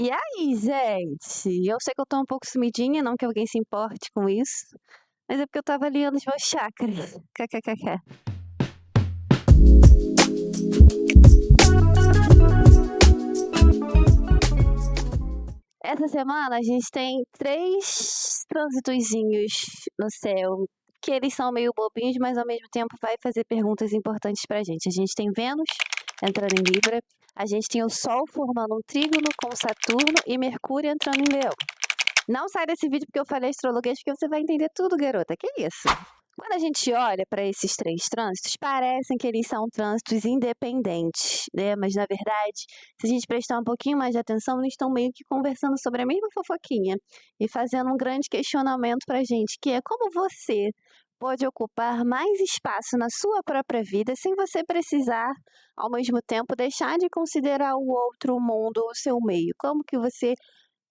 E aí, gente? Eu sei que eu tô um pouco sumidinha, não que alguém se importe com isso, mas é porque eu estava alinhando os meus chakras. KKKK. Essa semana a gente tem 3 transitozinhos no céu, que eles são meio bobinhos, mas ao mesmo tempo vai fazer perguntas importantes pra gente. A gente tem Vênus entrando em Libra, a gente tem o Sol formando um trígono com Saturno e Mercúrio entrando em Leão. Não sai desse vídeo porque eu falei astrologuês, porque você vai entender tudo, garota. Que isso? Quando a gente olha para esses 3 trânsitos, parecem que eles são trânsitos independentes, né? Mas, na verdade, se a gente prestar um pouquinho mais de atenção, eles estão meio que conversando sobre a mesma fofoquinha e fazendo um grande questionamento para a gente, que é como você pode ocupar mais espaço na sua própria vida sem você precisar, ao mesmo tempo, deixar de considerar o outro, o mundo, o seu meio. Como que você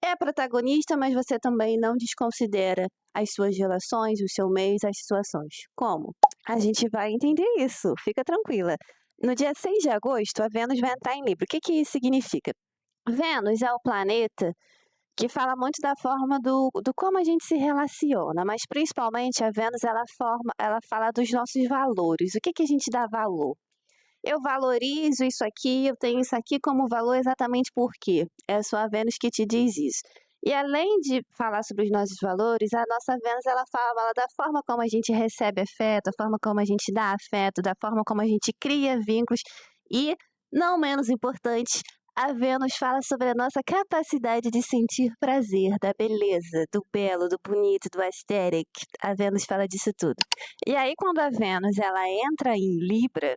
é protagonista, mas você também não desconsidera as suas relações, os seus meios, as situações. Como? A gente vai entender isso, fica tranquila. No dia 6 de agosto, a Vênus vai entrar em Libra. O que que isso significa? Vênus é o planeta que fala muito da forma do como a gente se relaciona, mas principalmente a Vênus ela fala dos nossos valores. O que que a gente dá valor? Eu valorizo isso aqui, eu tenho isso aqui como valor exatamente porque é só a Vênus que te diz isso. E além de falar sobre os nossos valores, a nossa Vênus ela fala da forma como a gente recebe afeto, a forma como a gente dá afeto, da forma como a gente cria vínculos e, não menos importante, a Vênus fala sobre a nossa capacidade de sentir prazer, da beleza, do belo, do bonito, do aesthetic. A Vênus fala disso tudo. E aí, quando a Vênus ela entra em Libra,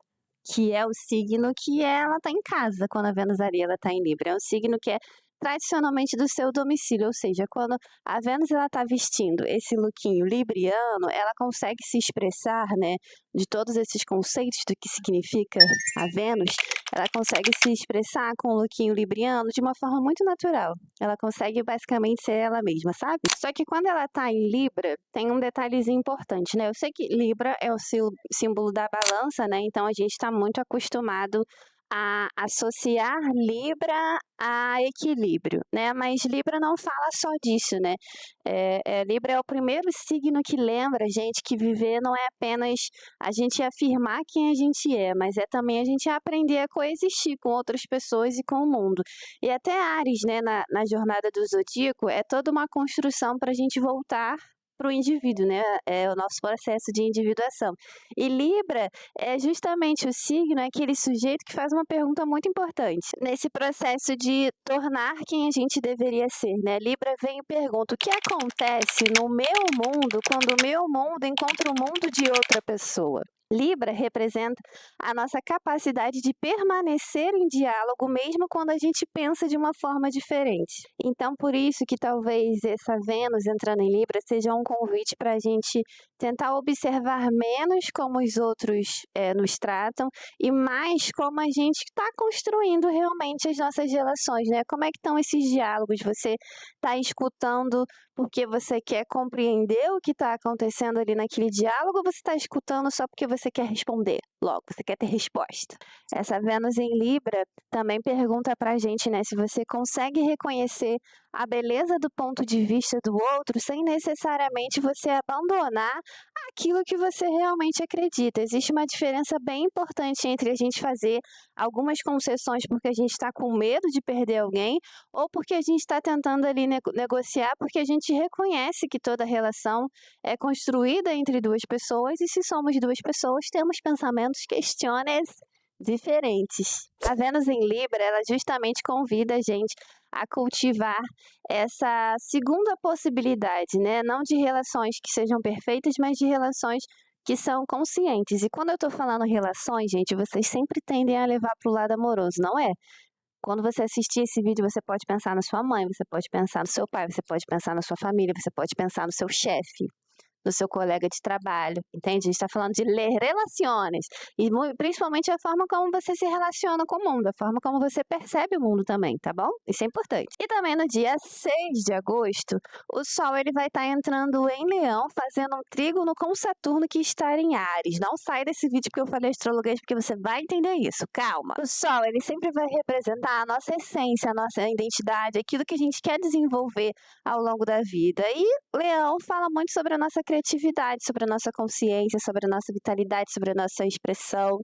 que é o signo que ela está em casa, quando a Vênus ali ela está em Libra. É um signo que é tradicionalmente do seu domicílio, ou seja, quando a Vênus ela está vestindo esse lookinho libriano, ela consegue se expressar, né, de todos esses conceitos do que significa a Vênus, ela consegue se expressar com o lookinho libriano de uma forma muito natural. Ela consegue basicamente ser ela mesma, sabe? Só que quando ela tá em Libra, tem um detalhezinho importante, né? Eu sei que Libra é o símbolo da balança, né? Então a gente está muito acostumado a associar Libra a equilíbrio, né? Mas Libra não fala só disso, né? Libra é o primeiro signo que lembra a gente que viver não é apenas a gente afirmar quem a gente é, mas é também a gente aprender a coexistir com outras pessoas e com o mundo. E até Áries, né, na jornada do zodíaco, é toda uma construção para a gente voltar para o indivíduo, né? É o nosso processo de individuação. E Libra é justamente o signo, é aquele sujeito que faz uma pergunta muito importante nesse processo de tornar quem a gente deveria ser, né? Libra vem e pergunta: o que acontece no meu mundo quando o meu mundo encontra o mundo de outra pessoa? Libra representa a nossa capacidade de permanecer em diálogo mesmo quando a gente pensa de uma forma diferente. Então, por isso que talvez essa Vênus entrando em Libra seja um convite para a gente tentar observar menos como os outros nos tratam e mais como a gente está construindo realmente as nossas relações, né? Como é que estão esses diálogos? Você está escutando porque você quer compreender o que está acontecendo ali naquele diálogo, ou você está escutando só porque você quer responder logo, você quer ter resposta? Essa Vênus em Libra também pergunta pra gente, né, se você consegue reconhecer a beleza do ponto de vista do outro sem necessariamente você abandonar aquilo que você realmente acredita. Existe uma diferença bem importante entre a gente fazer algumas concessões porque a gente está com medo de perder alguém ou porque a gente está tentando ali negociar porque a gente reconhece que toda relação é construída entre duas pessoas e se somos duas pessoas, temos pensamentos questiones diferentes. A Vênus em Libra, ela justamente convida a gente a cultivar essa segunda possibilidade, né? Não de relações que sejam perfeitas, mas de relações que são conscientes. E quando eu estou falando relações, gente, vocês sempre tendem a levar para o lado amoroso, não é? Quando você assistir esse vídeo, você pode pensar na sua mãe, você pode pensar no seu pai, você pode pensar na sua família, você pode pensar no seu chefe. do seu colega de trabalho, entende? A gente está falando de relações, e principalmente a forma como você se relaciona com o mundo, a forma como você percebe o mundo também, tá bom? Isso é importante. E também no dia 6 de agosto, o Sol ele vai estar entrando em Leão, fazendo um trígono com Saturno que está em Áries. Não sai desse vídeo porque eu falei astrologia, porque você vai entender isso. Calma. O Sol, ele sempre vai representar a nossa essência, a nossa identidade, aquilo que a gente quer desenvolver ao longo da vida. E Leão fala muito sobre a nossa criatividade, sobre a nossa consciência, sobre a nossa vitalidade, sobre a nossa expressão.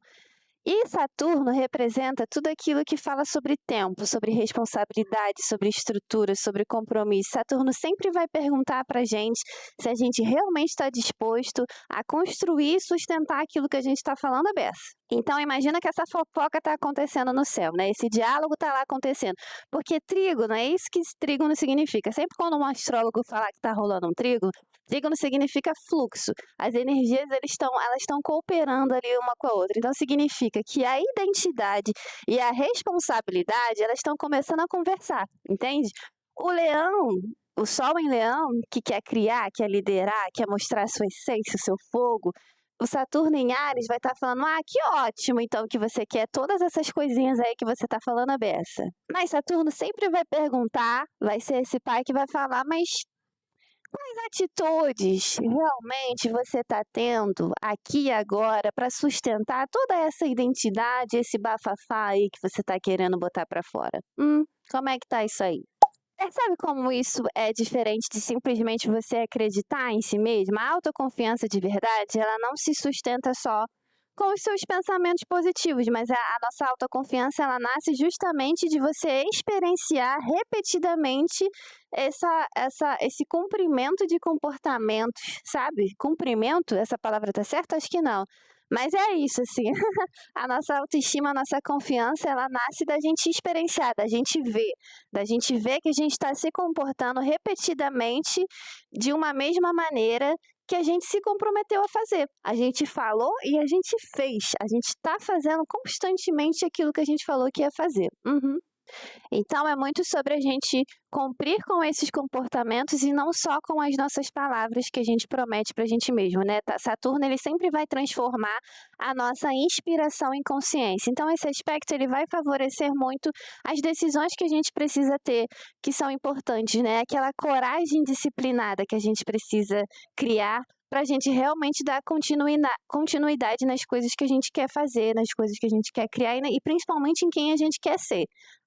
E Saturno representa tudo aquilo que fala sobre tempo, sobre responsabilidade, sobre estrutura, sobre compromisso. Saturno sempre vai perguntar para a gente se a gente realmente está disposto a construir e sustentar aquilo que a gente está falando a beça. Então, imagina que essa fofoca está acontecendo no céu, né? Esse diálogo está lá acontecendo. Porque trígono, é isso que trígono significa. Sempre quando um astrólogo falar que está rolando um trígono significa fluxo. As energias elas estão cooperando ali uma com a outra. Então, significa que a identidade e a responsabilidade elas estão começando a conversar, entende? O leão, o sol em leão, que quer criar, quer liderar, quer mostrar a sua essência, o seu fogo, o Saturno em Áries vai estar falando, que ótimo, então, que você quer todas essas coisinhas aí que você está falando a beça. Mas Saturno sempre vai perguntar, vai ser esse pai que vai falar, mas quais atitudes realmente você está tendo aqui e agora para sustentar toda essa identidade, esse bafafá aí que você está querendo botar para fora? Como é que tá isso aí? Percebe como isso é diferente de simplesmente você acreditar em si mesmo? A autoconfiança de verdade, ela não se sustenta só com os seus pensamentos positivos, mas a nossa autoconfiança, ela nasce justamente de você experienciar repetidamente esse cumprimento de comportamentos, sabe? Cumprimento, essa palavra tá certa? Acho que não. Mas é isso, assim, a nossa autoestima, a nossa confiança, ela nasce da gente experienciar, da gente ver que a gente está se comportando repetidamente de uma mesma maneira que a gente se comprometeu a fazer. A gente falou e a gente fez. A gente está fazendo constantemente aquilo que a gente falou que ia fazer. Então, é muito sobre a gente cumprir com esses comportamentos e não só com as nossas palavras que a gente promete para a gente mesmo, né? Saturno, ele sempre vai transformar a nossa inspiração em consciência. Então, esse aspecto, ele vai favorecer muito as decisões que a gente precisa ter, que são importantes, né? Aquela coragem disciplinada que a gente precisa criar para a gente realmente dar continuidade nas coisas que a gente quer fazer, nas coisas que a gente quer criar e principalmente em quem a gente quer ser.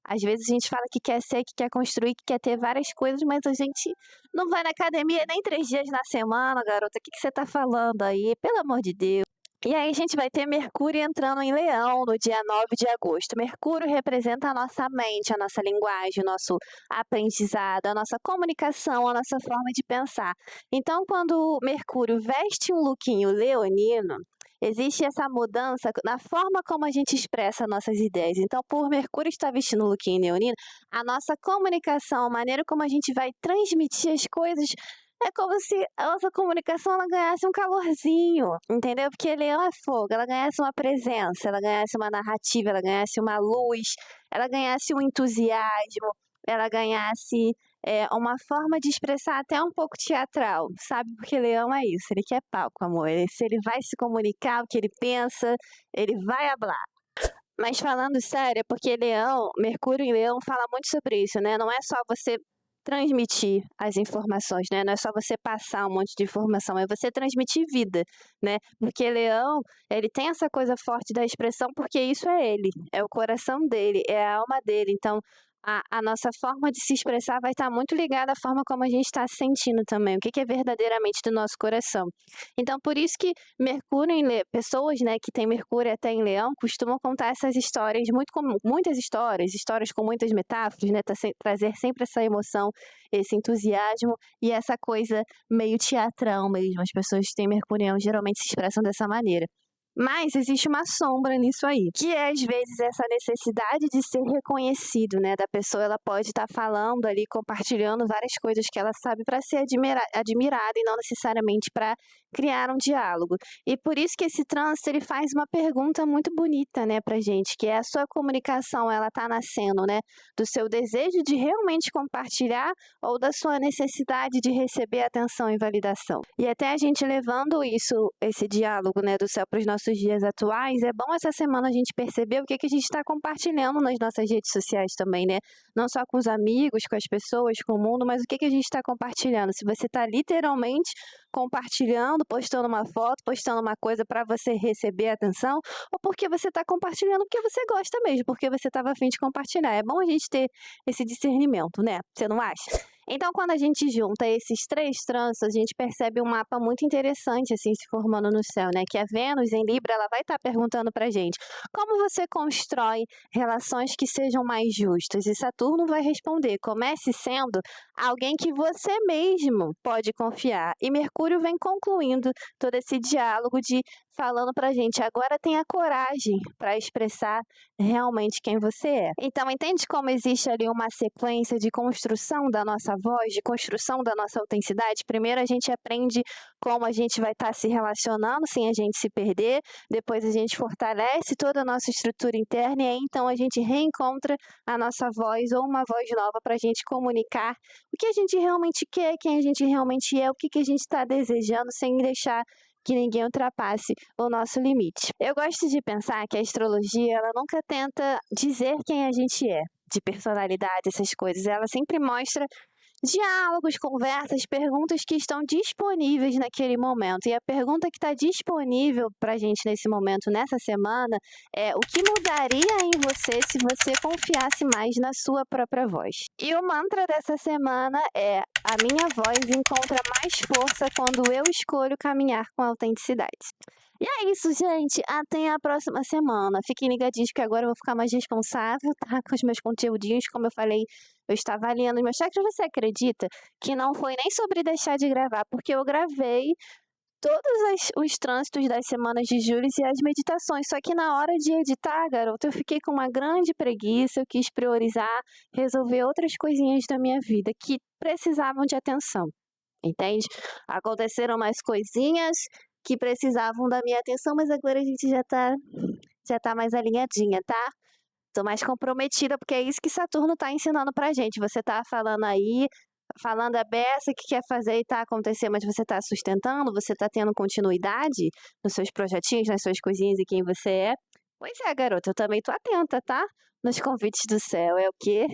Às vezes a gente fala que quer ser, que quer construir, que quer ter várias coisas, mas a gente não vai na academia nem 3 dias na semana, garota. O que você tá falando aí? Pelo amor de Deus. E aí a gente vai ter Mercúrio entrando em Leão no dia 9 de agosto. Mercúrio representa a nossa mente, a nossa linguagem, o nosso aprendizado, a nossa comunicação, a nossa forma de pensar. Então, quando Mercúrio veste um lookinho leonino, existe essa mudança na forma como a gente expressa nossas ideias. Então, por Mercúrio estar vestindo um lookinho leonino, a nossa comunicação, a maneira como a gente vai transmitir as coisas é como se a nossa comunicação ela ganhasse um calorzinho, entendeu? Porque leão é fogo, ela ganhasse uma presença, ela ganhasse uma narrativa, ela ganhasse uma luz, ela ganhasse um entusiasmo, ela ganhasse uma forma de expressar até um pouco teatral, sabe? Porque leão é isso, ele quer palco, amor. Se ele vai se comunicar o que ele pensa, ele vai hablar. Mas falando sério, é porque Leão, Mercúrio em Leão fala muito sobre isso, né? Não é só você transmitir as informações, né? Não é só você passar um monte de informação, é você transmitir vida, né? Porque Leão, ele tem essa coisa forte da expressão porque isso é ele, é o coração dele, é a alma dele. Então, a nossa forma de se expressar vai estar muito ligada à forma como a gente está se sentindo também, o que é verdadeiramente do nosso coração. Então, por isso que Mercúrio pessoas, né, que têm Mercúrio até em Leão, costumam contar essas histórias, muitas histórias com muitas metáforas, né, trazer sempre essa emoção, esse entusiasmo e essa coisa meio teatrão mesmo. As pessoas que têm Mercurião geralmente se expressam dessa maneira. Mas existe uma sombra nisso aí, que é, às vezes, essa necessidade de ser reconhecido, né? Da pessoa, ela pode estar falando ali, compartilhando várias coisas que ela sabe para ser admirada e não necessariamente para criar um diálogo. E por isso que esse trânsito ele faz uma pergunta muito bonita, né, pra gente, que é a sua comunicação, ela tá nascendo, né, do seu desejo de realmente compartilhar ou da sua necessidade de receber atenção e validação. E até a gente levando esse diálogo, né, do céu para os nossos dias atuais, é bom essa semana a gente perceber o que a gente está compartilhando nas nossas redes sociais também, né? Não só com os amigos, com as pessoas, com o mundo, mas o que a gente está compartilhando. Se você está literalmente compartilhando, postando uma foto, postando uma coisa para você receber atenção, ou porque você está compartilhando porque você gosta mesmo, porque você estava a fim de compartilhar. É bom a gente ter esse discernimento, né? Você não acha? Então, quando a gente junta esses três trânsitos, a gente percebe um mapa muito interessante, assim, se formando no céu, né? Que a Vênus, em Libra, ela vai estar perguntando pra gente como você constrói relações que sejam mais justas? E Saturno vai responder, comece sendo alguém que você mesmo pode confiar. E Mercúrio vem concluindo todo esse diálogo de falando pra gente, agora tenha coragem para expressar realmente quem você é. Então, entende como existe ali uma sequência de construção da nossa voz, de construção da nossa autenticidade? Primeiro a gente aprende como a gente vai estar se relacionando sem a gente se perder, depois a gente fortalece toda a nossa estrutura interna e aí então a gente reencontra a nossa voz ou uma voz nova para a gente comunicar o que a gente realmente quer, quem a gente realmente é, o que a gente está desejando sem deixar que ninguém ultrapasse o nosso limite. Eu gosto de pensar que a astrologia, ela nunca tenta dizer quem a gente é, de personalidade, essas coisas. Ela sempre mostra diálogos, conversas, perguntas que estão disponíveis naquele momento. E a pergunta que está disponível para a gente nesse momento, nessa semana, é o que mudaria em você se você confiasse mais na sua própria voz? E o mantra dessa semana é: a minha voz encontra mais força quando eu escolho caminhar com autenticidade. E é isso, gente. Até a próxima semana. Fiquem ligadinhos que agora eu vou ficar mais responsável, tá? Com os meus conteúdinhos. Como eu falei, eu estava alinhando os meus chakras. Você acredita que não foi nem sobre deixar de gravar? Porque eu gravei todos os trânsitos das semanas de julho e as meditações. Só que na hora de editar, garota, eu fiquei com uma grande preguiça. Eu quis priorizar, resolver outras coisinhas da minha vida que precisavam de atenção. Entende? Aconteceram mais coisinhas que precisavam da minha atenção, mas agora a gente já tá mais alinhadinha, tá? Tô mais comprometida, porque é isso que Saturno tá ensinando pra gente. Você tá falando aí, falando a beça que quer fazer e tá acontecendo, mas você tá sustentando, você tá tendo continuidade nos seus projetinhos, nas suas coisinhas e quem você é. Pois é, garota, eu também tô atenta, tá? Nos convites do céu, é o quê?